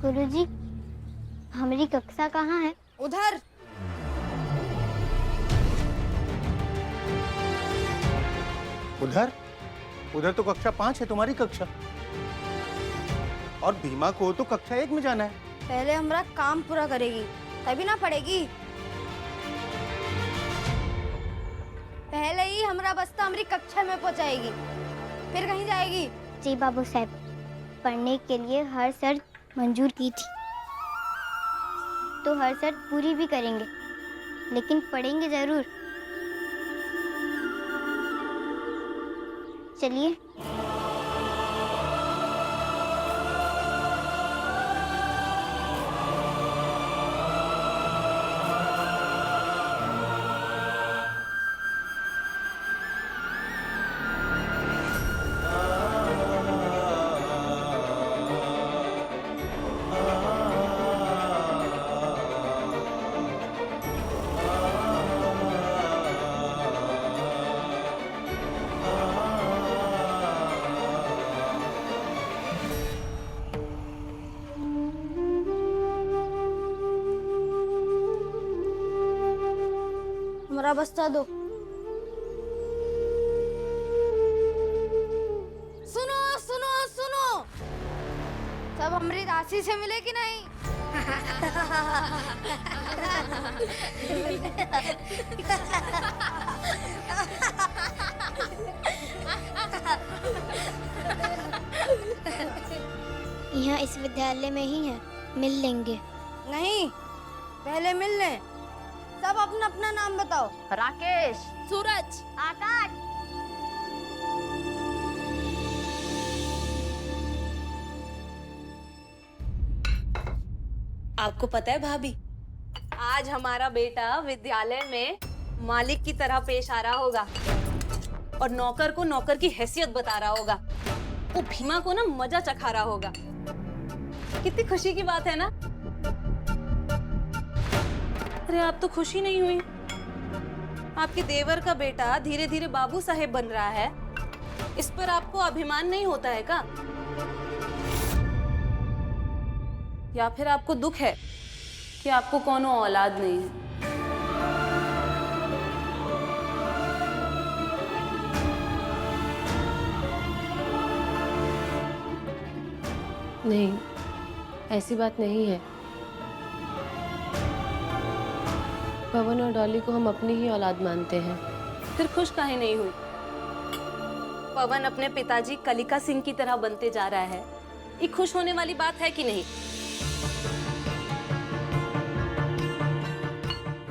गुरुजी, हमारी कक्षा कहाँ है? उधर। उधर? उधर तो कक्षा 5 है, तुम्हारी कक्षा। और भीमा को तो कक्षा 1 में जाना है। पहले हमारा काम पूरा करेगी तभी ना पढ़ेगी। पहले ही हमारा बस्ता हमारी कक्षा में पहुंचाएगी, फिर कहीं जाएगी। जी बाबू साहब, पढ़ने के लिए हर शर्त मंजूर की थी, तो हर शर्त पूरी भी करेंगे, लेकिन पढ़ेंगे जरूर। चलिए। हमारा बस्ता दो। सुनो सुनो सुनो, सब हमारी दासी से मिले कि नहीं? यहाँ इस विद्यालय में ही है, मिल लेंगे। नहीं, पहले मिल लें। सब अपना अपना नाम बताओ। राकेश, सूरज, आकाश। आपको पता है भाभी, आज हमारा बेटा विद्यालय में मालिक की तरह पेश आ रहा होगा और नौकर को नौकर की हैसियत बता रहा होगा। वो भीमा को ना मजा चखा रहा होगा। कितनी खुशी की बात है ना। अरे आप तो खुशी नहीं हुई? आपके देवर का बेटा धीरे धीरे बाबू साहेब बन रहा है, इस पर आपको अभिमान नहीं होता है का? या फिर आपको दुख है कि आपको कोनो औलाद नहीं है? नहीं, ऐसी बात नहीं है। पवन और डॉली को हम अपनी ही औलाद मानते हैं। फिर खुश काहे नहीं हुई? पवन अपने पिताजी कलिका सिंह की तरह बनते जा रहा है, ये खुश होने वाली बात है कि नहीं?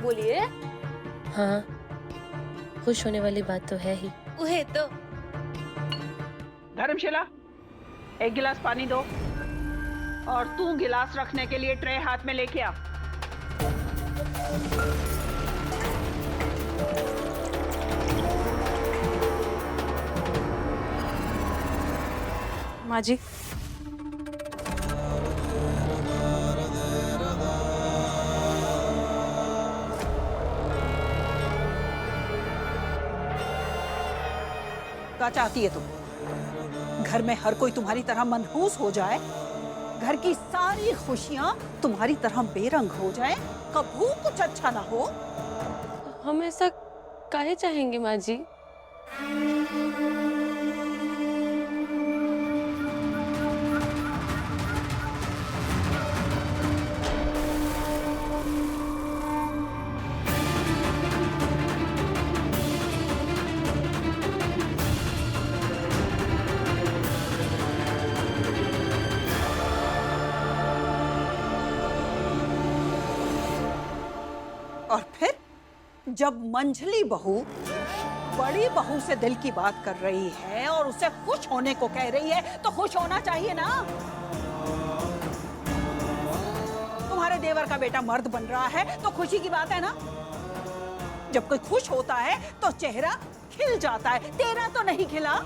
बोलिए। हाँ, खुश होने वाली बात तो है ही। उहे तो। धर्मशिला, एक गिलास पानी दो और तू गिलास रखने के लिए ट्रे हाथ में लेके आ। माँ जी, क्या चाहती है तुम? घर में हर कोई तुम्हारी तरह मनहूस हो जाए, घर की सारी खुशियां तुम्हारी तरह बेरंग हो जाए, कभी कुछ अच्छा ना हो? हम ऐसा काहे चाहेंगे माँ जी? और फिर जब मंझली बहू बड़ी बहू से दिल की बात कर रही है और उसे खुश होने को कह रही है, तो खुश होना चाहिए ना। तुम्हारे देवर का बेटा मर्द बन रहा है तो खुशी की बात है ना। जब कोई खुश होता है तो चेहरा खिल जाता है, तेरा तो नहीं खिला।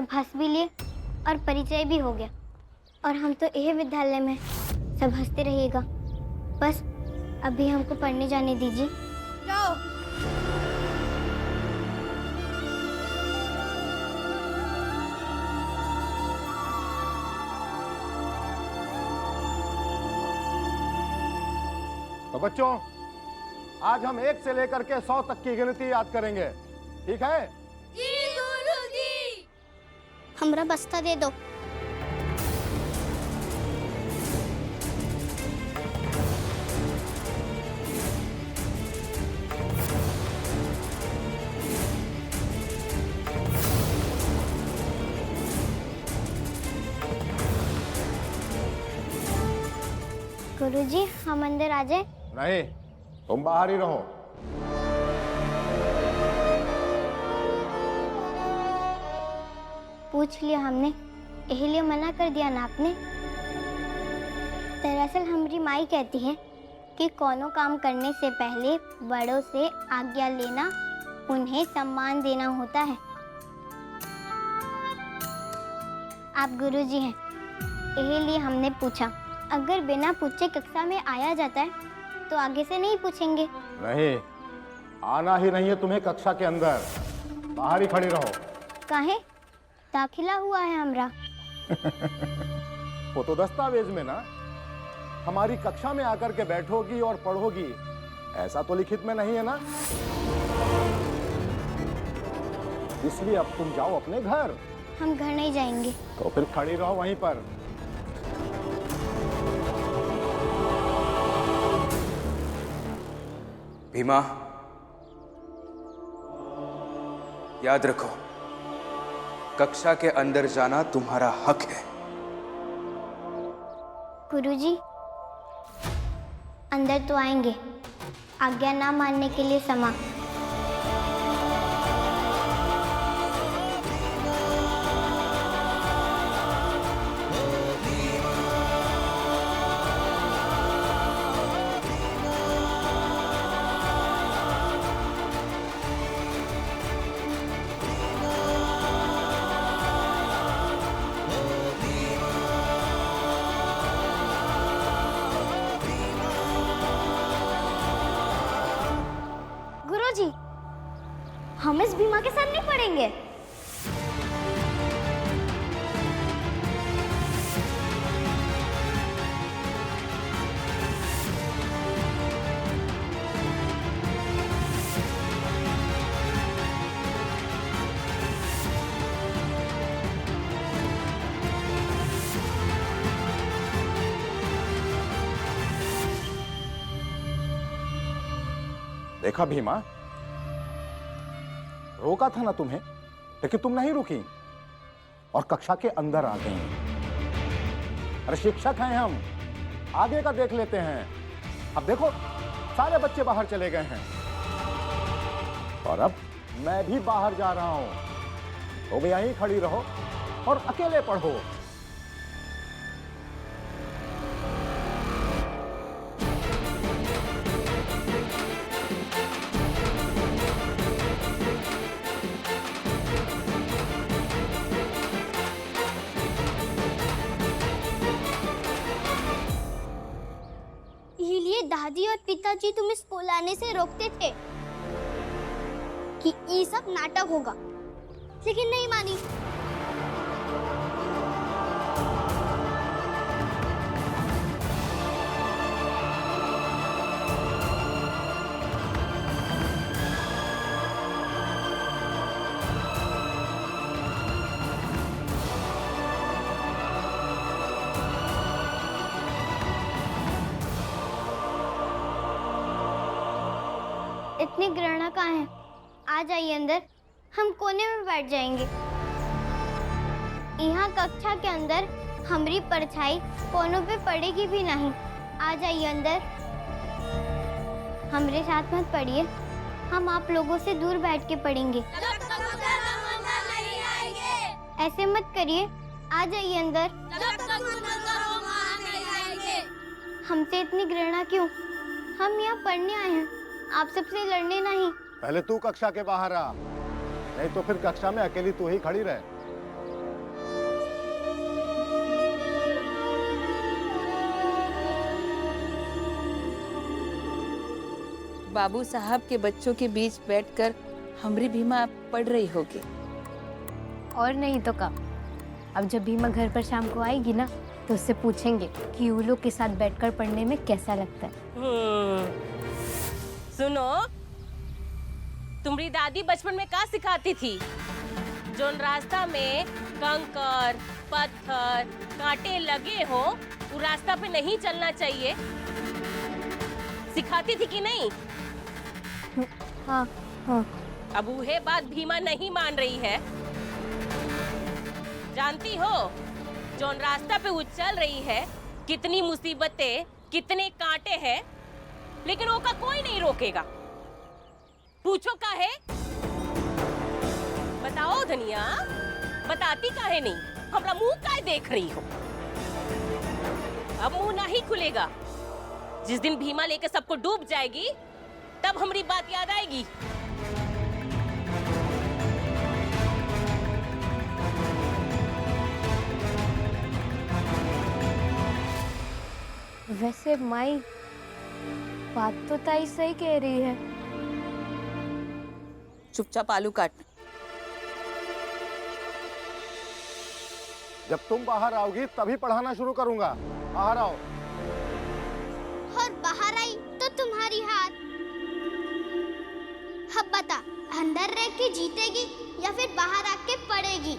सब हंस भी लिए और परिचय भी हो गया। और हम तो यह विद्यालय में सब हंसते रहिएगा। बस अभी हमको पढ़ने जाने दीजिए। जाओ। तो बच्चों, आज हम 1 से लेकर के 100 तक की गिनती याद करेंगे, ठीक है? जी गुरुजी। हमरा बस्ता दे दो। गुरुजी, हम अंदर आ जाए? नहीं, तुम बाहर ही रहो। पूछ लिया हमने, यही लिए मना कर दिया ना आपने। दरअसल हमारी माई कहती है कि कोनो काम करने से पहले बड़ों से आज्ञा लेना, उन्हें सम्मान देना होता है। आप गुरुजी हैं, यही लिए हमने पूछा। अगर बिना पूछे कक्षा में आया जाता है तो आगे से नहीं पूछेंगे। नहीं, आना ही नहीं है तुम्हें कक्षा के अंदर, बाहर ही खड़ी रहो। काहे? दाखिला हुआ है हमरा। वो तो दस्तावेज में ना, हमारी कक्षा में आकर के बैठोगी और पढ़ोगी, ऐसा तो लिखित में नहीं है ना। इसलिए अब तुम जाओ अपने घर। हम घर नहीं जाएंगे। तो फिर खड़ी रहो वहीं पर। भीमा, याद रखो, कक्षा के अंदर जाना तुम्हारा हक है। गुरुजी, अंदर तो आएंगे, आज्ञा ना मानने के लिए क्षमा। गुरुजी, हम इस भीमा के साथ नहीं पढ़ेंगे। देखा भीमा, रोका था ना तुम्हें, लेकिन तुम नहीं रुकी और कक्षा के अंदर आ गई। अरे शिक्षक हैं हम, आगे का देख लेते हैं। अब देखो, सारे बच्चे बाहर चले गए हैं और अब मैं भी बाहर जा रहा हूं। तो भी यहीं खड़ी रहो और अकेले पढ़ो। इसीलिए दादी और पिताजी तुम्हें स्कूल आने से रोकते थे कि ये सब नाटक होगा, लेकिन नहीं मानी। इतनी घृणा कहाँ है? आ जाइए अंदर, हम कोने में बैठ जाएंगे। यहाँ कक्षा के अंदर हमारी परछाई कोनों पे पड़ेगी भी नहीं। आ जाइए अंदर। हमारे साथ मत पढ़िए, हम आप लोगों से दूर बैठ के पढ़ेंगे। ऐसे मत करिए, आ जाइए अंदर। हमसे इतनी घृणा क्यों? हम यहाँ पढ़ने आए हैं, आप सबसे लड़ने नहीं। पहले तू कक्षा के बाहर आ, नहीं तो फिर कक्षा में अकेली तू ही खड़ी रहे। बाबू साहब के बच्चों के बीच बैठकर हमारी भीमा पढ़ रही होगी। और नहीं तो का, अब जब भीमा घर पर शाम को आएगी ना तो उससे पूछेंगे कि वो लोग के साथ बैठकर पढ़ने में कैसा लगता है। सुनो, तुम्हारी दादी बचपन में क्या सिखाती थी? जोन रास्ता में कंकर, पत्थर, कांटे लगे हो, वो रास्ता पे नहीं चलना चाहिए, सिखाती थी कि नहीं? हाँ हाँ। अब वह बात भीमा नहीं मान रही है। जानती हो, जोन रास्ता पे वो चल रही है, कितनी मुसीबतें, कितने कांटे हैं, लेकिन वो का कोई नहीं रोकेगा। पूछो काहे? बताओ धनिया, बताती काहे नहीं? हमरा मुंह काहे देख रही हो? अब मुंह नहीं खुलेगा। जिस दिन भीमा लेके सबको डूब जाएगी, तब हमारी बात याद आएगी। वैसे माई बात तो ताई सही कह रही है। चुपचाप आलू काट। जब तुम बाहर आओगी तभी पढ़ाना शुरू करूंगा। बाहर आओ। और बाहर आई तो तुम्हारी हाथ। अब बता, अंदर रह के जीतेगी या फिर बाहर आके पड़ेगी?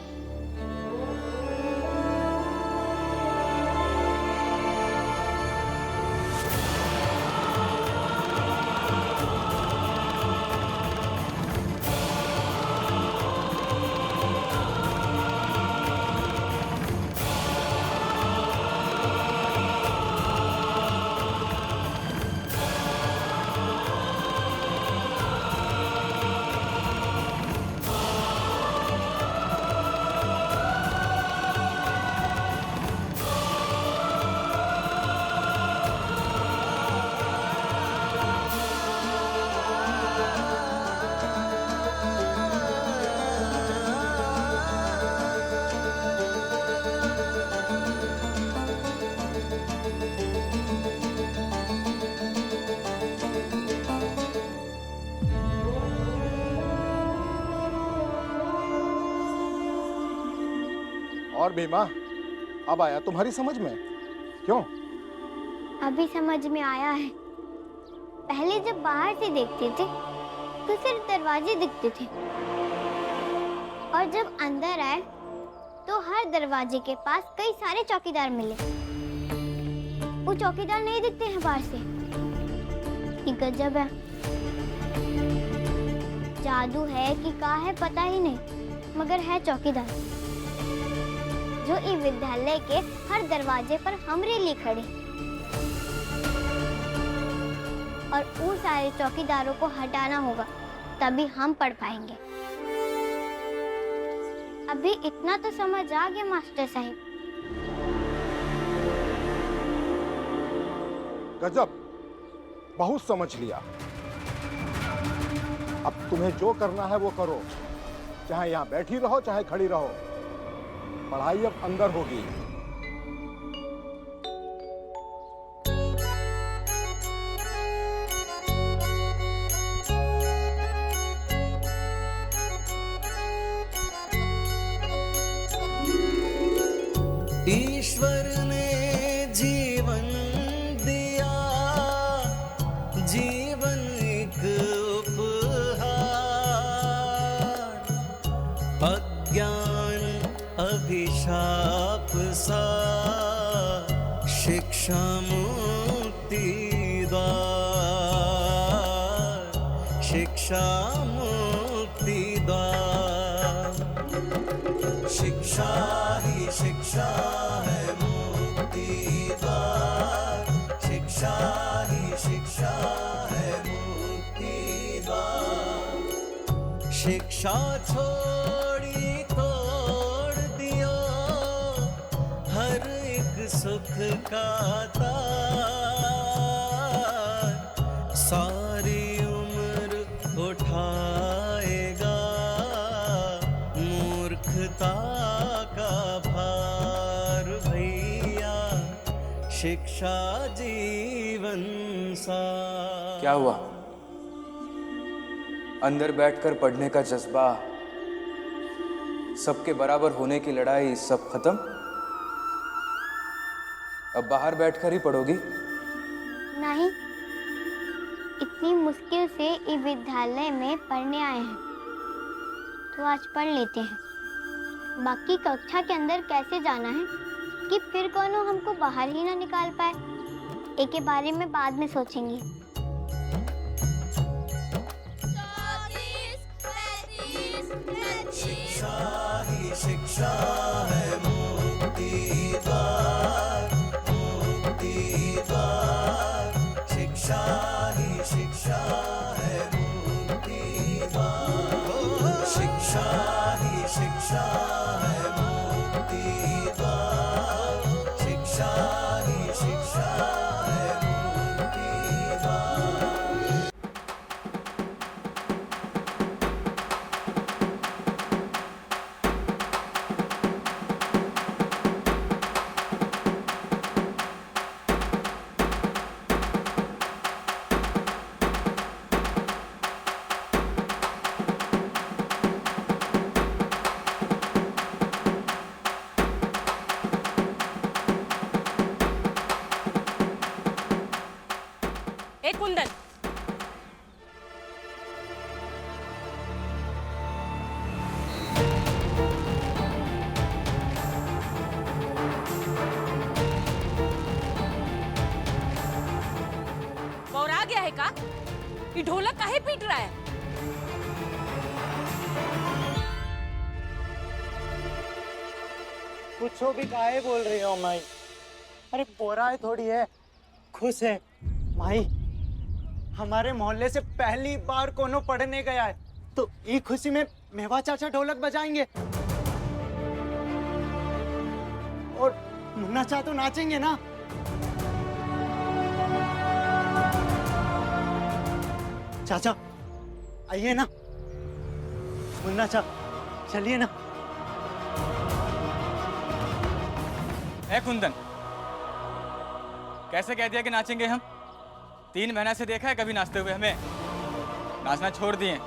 और भीमा, अब आया तुम्हारी समझ में? क्यों? अभी समझ में आया है। पहले जब बाहर से देखते थे तो सिर्फ दरवाजे दिखते थे, और जब अंदर आए तो हर दरवाजे के पास कई सारे चौकीदार मिले। वो चौकीदार नहीं दिखते हैं बाहर से। ये गजब है। जादू है कि क्या है पता ही नहीं, मगर है चौकीदार जो इस विद्यालय के हर दरवाजे पर हमरे लिए खड़े, और उन सारे चौकीदारों को हटाना होगा, तभी हम पढ़ पाएंगे। अभी इतना तो समझ आ गया मास्टर साहब। गजब, बहुत समझ लिया। अब तुम्हें जो करना है वो करो, चाहे यहाँ बैठी रहो चाहे खड़ी रहो। पढ़ाई अब अंदर होगी। ईश्वर ने जीवन दिया, जीवन एक उपहार, अज्ञान अभिशाप सा, शिक्षा मुक्ति द्वार, शिक्षा मुक्ति द्वार। शिक्षा ही शिक्षा है मुक्ति द्वार, शिक्षा ही शिक्षा है मुक्ति द्वार। शिक्षा छोड़ी तोड़ दियो हर एक सुख का तार, सारी उम्र उठाएगा मूर्खता का भार भैया, शिक्षा जीवन सा। क्या हुआ? अंदर बैठकर पढ़ने का जज्बा, सबके बराबर होने की लड़ाई, सब खत्म? अब बाहर बैठकर ही पढ़ोगी? नहीं, इतनी मुश्किल से इस विद्यालय में पढ़ने आए हैं तो आज पढ़ लेते हैं। बाकी कक्षा के अंदर कैसे जाना है कि फिर कौन हमको बाहर ही ना निकाल पाए, एक के बारे में बाद में सोचेंगे। शिक्षा ही शिक्षा है मुक्ति द्वार, मुक्ति द्वार। शिक्षा ही शिक्षा है मुक्ति द्वार, शिक्षा ही शिक्षा है मुक्ति द्वार, शिक्षा ही शिक्षा है मुक्ति द्वार। ए कुंदन, बौरा गया है का? ये ढोलक काहे पीट रहा है? कुछ भी काहे बोल रही हो माई? अरे बोराए थोड़ी है, खुश है माई। हमारे मोहल्ले से पहली बार कोनो पढ़ने गया है तो ये खुशी में मेवा चाचा ढोलक बजाएंगे और मुन्ना चा तो नाचेंगे ना। चाचा आइए ना, मुन्ना चा चलिए ना। ए कुंदन, कैसे कह दिया कि नाचेंगे हम? 3 महीना से देखा है कभी नाचते हुए हमें? नाचना छोड़ दिए।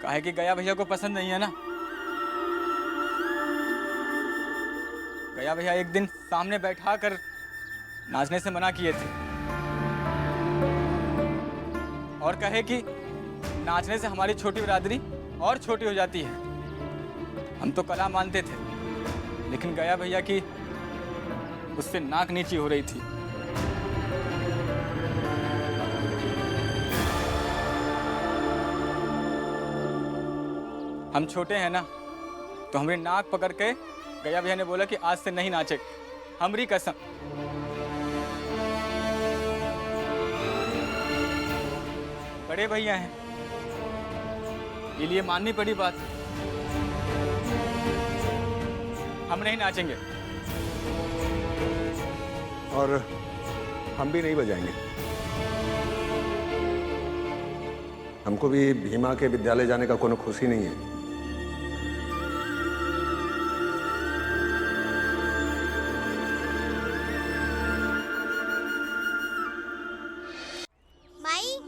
काहे कि गया भैया को पसंद नहीं है ना। गया भैया एक दिन सामने बैठा कर नाचने से मना किए थे और कहे कि नाचने से हमारी छोटी बिरादरी और छोटी हो जाती है। हम तो कला मानते थे, लेकिन गया भैया की उससे नाक नीची हो रही थी। हम छोटे हैं ना, तो हमारी नाक पकड़ के गया भैया ने बोला कि आज से नहीं नाचे, हमारी कसम। बड़े भैया हैं, ये लिए माननी पड़ी बात। हम नहीं नाचेंगे और हम भी नहीं बजाएंगे। हमको भी भीमा के विद्यालय जाने का कोनो खुशी नहीं है। माई,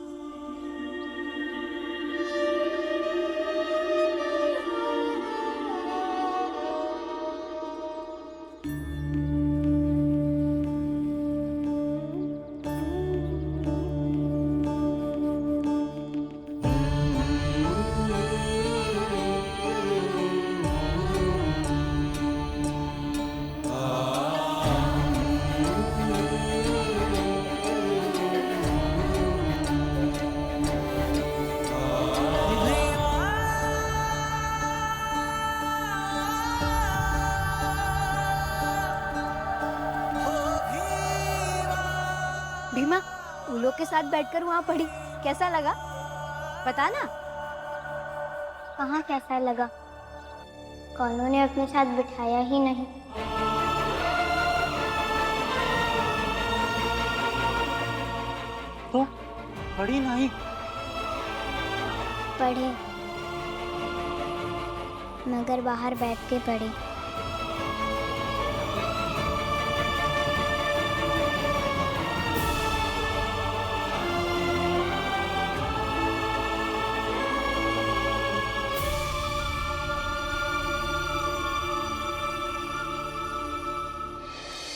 भीमा, उन लोग के साथ बैठकर वहाँ पढ़ी, कैसा लगा बता ना। कहाँ कैसा लगा, कौनों ने अपने साथ बिठाया ही नहीं। तो पढ़ी नहीं? पढ़े, मगर बाहर बैठ के पढ़े।